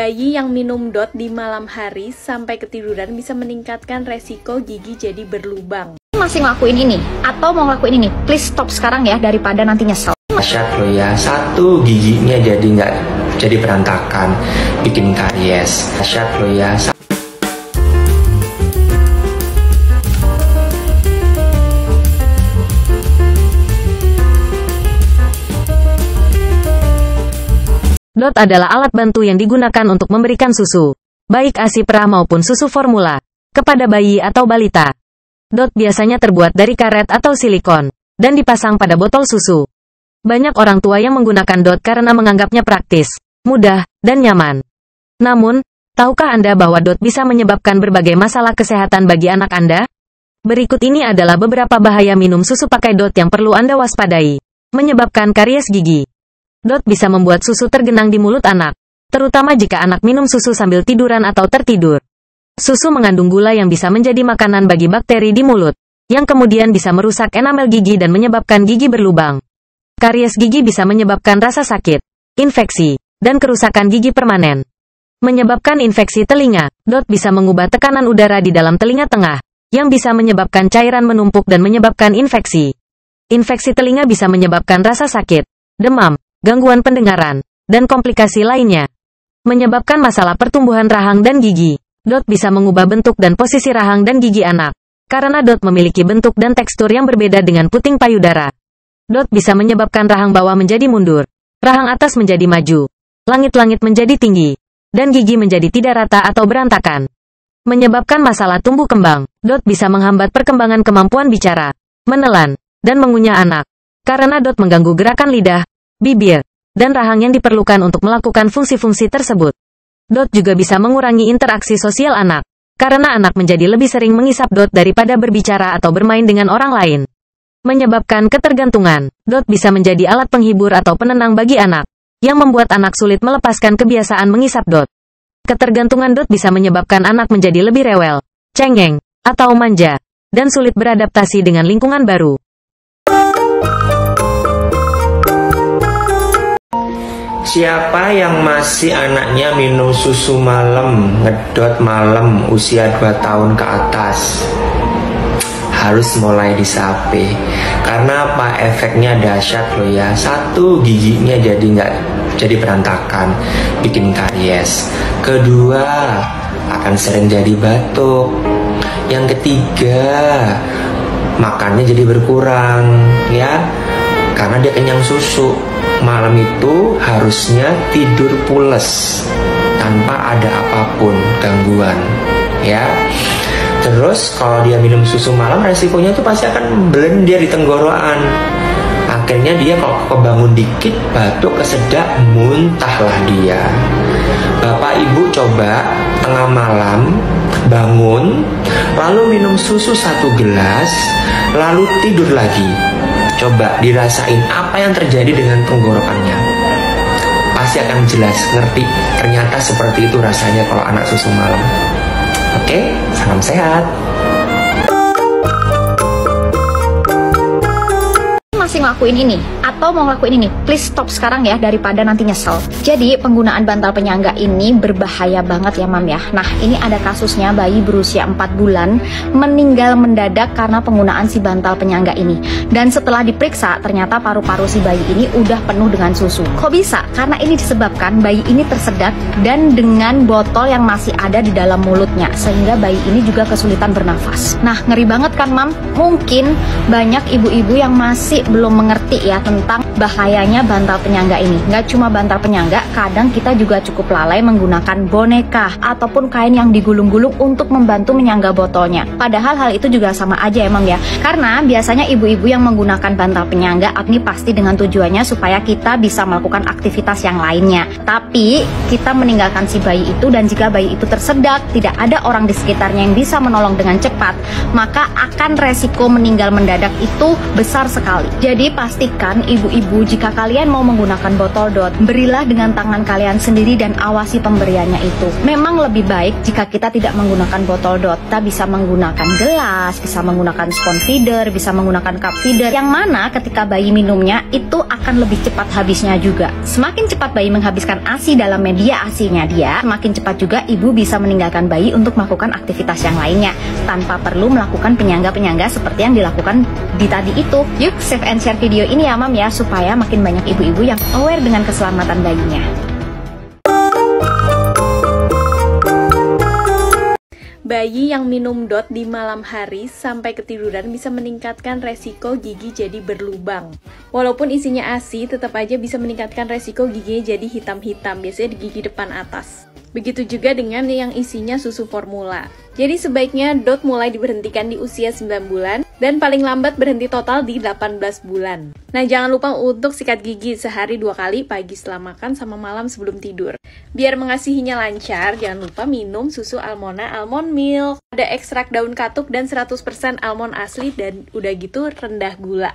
Bayi yang minum DOT di malam hari sampai ketiduran bisa meningkatkan resiko gigi jadi berlubang. Masih ngelakuin ini atau mau ngelakuin ini, please stop sekarang ya daripada nanti nyesel. Dahsyat loh ya, satu giginya jadi berantakan, bikin karies. Dahsyat loh ya. DOT adalah alat bantu yang digunakan untuk memberikan susu, baik ASI perah maupun susu formula, kepada bayi atau balita. DOT biasanya terbuat dari karet atau silikon, dan dipasang pada botol susu. Banyak orang tua yang menggunakan DOT karena menganggapnya praktis, mudah, dan nyaman. Namun, tahukah Anda bahwa DOT bisa menyebabkan berbagai masalah kesehatan bagi anak Anda? Berikut ini adalah beberapa bahaya minum susu pakai DOT yang perlu Anda waspadai. Menyebabkan karies gigi. DOT bisa membuat susu tergenang di mulut anak, terutama jika anak minum susu sambil tiduran atau tertidur. Susu mengandung gula yang bisa menjadi makanan bagi bakteri di mulut, yang kemudian bisa merusak enamel gigi dan menyebabkan gigi berlubang. Karies gigi bisa menyebabkan rasa sakit, infeksi, dan kerusakan gigi permanen. Menyebabkan infeksi telinga. DOT bisa mengubah tekanan udara di dalam telinga tengah, yang bisa menyebabkan cairan menumpuk dan menyebabkan infeksi. Infeksi telinga bisa menyebabkan rasa sakit, demam, gangguan pendengaran, dan komplikasi lainnya. Menyebabkan masalah pertumbuhan rahang dan gigi. DOT bisa mengubah bentuk dan posisi rahang dan gigi anak, karena DOT memiliki bentuk dan tekstur yang berbeda dengan puting payudara. DOT bisa menyebabkan rahang bawah menjadi mundur, rahang atas menjadi maju, langit-langit menjadi tinggi, dan gigi menjadi tidak rata atau berantakan. Menyebabkan masalah tumbuh kembang. DOT bisa menghambat perkembangan kemampuan bicara, menelan, dan mengunyah anak, karena DOT mengganggu gerakan lidah, bibir, dan rahang yang diperlukan untuk melakukan fungsi-fungsi tersebut. DOT juga bisa mengurangi interaksi sosial anak, karena anak menjadi lebih sering mengisap DOT daripada berbicara atau bermain dengan orang lain. Menyebabkan ketergantungan. DOT bisa menjadi alat penghibur atau penenang bagi anak, yang membuat anak sulit melepaskan kebiasaan mengisap DOT. Ketergantungan DOT bisa menyebabkan anak menjadi lebih rewel, cengeng, atau manja, dan sulit beradaptasi dengan lingkungan baru. Siapa yang masih anaknya minum susu malam, ngedot malam, usia 2 tahun ke atas, harus mulai disape. Karena apa? Efeknya dahsyat loh ya. Satu, giginya jadi berantakan, bikin karies. Kedua, akan sering jadi batuk. Yang ketiga, makannya jadi berkurang, ya, karena dia kenyang susu. Malam itu harusnya tidur pules tanpa ada apapun gangguan, ya. Terus kalau dia minum susu malam, resikonya tuh pasti akan blender di tenggorokan. Akhirnya dia kalau kebangun dikit batuk, kesedak, muntahlah dia. Bapak ibu coba tengah malam bangun, lalu minum susu 1 gelas, lalu tidur lagi. Coba dirasain apa yang terjadi dengan tenggorokannya. Pasti akan jelas, ngerti. Ternyata seperti itu rasanya kalau anak susu malam. Oke, salam sehat. Masih ngelakuin ini atau mau ngelakuin ini, please stop sekarang ya daripada nanti nyesel. Jadi penggunaan bantal penyangga ini berbahaya banget ya mam ya. Nah ini ada kasusnya bayi berusia 4 bulan meninggal mendadak karena penggunaan si bantal penyangga ini. Dan setelah diperiksa ternyata paru-paru si bayi ini udah penuh dengan susu. Kok bisa? Karena ini disebabkan bayi ini tersedak dan dengan botol yang masih ada di dalam mulutnya, sehingga bayi ini juga kesulitan bernafas. Nah ngeri banget kan mam? Mungkin banyak ibu-ibu yang masih belum mengerti ya tentang bahayanya bantal penyangga ini. Nggak cuma bantal penyangga, kadang kita juga cukup lalai menggunakan boneka ataupun kain yang digulung-gulung untuk membantu menyangga botolnya. Padahal hal itu juga sama aja emang ya. Karena biasanya ibu-ibu yang menggunakan bantal penyangga ini pasti dengan tujuannya supaya kita bisa melakukan aktivitas yang lainnya. Tapi kita meninggalkan si bayi itu, dan jika bayi itu tersedak, tidak ada orang di sekitarnya yang bisa menolong dengan cepat, maka akan resiko meninggal mendadak itu besar sekali. Jadi pastikan ibu-ibu jika kalian mau menggunakan botol DOT, berilah dengan tangan kalian sendiri dan awasi pemberiannya itu. Memang lebih baik jika kita tidak menggunakan botol DOT, kita bisa menggunakan gelas, bisa menggunakan spoon feeder, bisa menggunakan cup feeder, yang mana ketika bayi minumnya itu akan lebih cepat habisnya juga. Semakin cepat bayi menghabiskan ASI dalam media ASI-nya dia, semakin cepat juga ibu bisa meninggalkan bayi untuk melakukan aktivitas yang lainnya tanpa perlu melakukan penyangga-penyangga seperti yang dilakukan di tadi itu. Yuk save and share video ini ya mam ya, supaya makin banyak ibu-ibu yang aware dengan keselamatan bayinya. Bayi yang minum DOT di malam hari sampai ketiduran bisa meningkatkan resiko gigi jadi berlubang. Walaupun isinya ASI, tetap aja bisa meningkatkan resiko giginya jadi hitam-hitam, biasanya di gigi depan atas. Begitu juga dengan yang isinya susu formula. Jadi sebaiknya DOT mulai diberhentikan di usia 9 bulan dan paling lambat berhenti total di 18 bulan. Nah, jangan lupa untuk sikat gigi sehari 2 kali, pagi setelah makan sama malam sebelum tidur. Biar mengasihinya lancar, jangan lupa minum susu Almona Almond Milk. Ada ekstrak daun katuk dan 100% almond asli dan udah gitu rendah gula.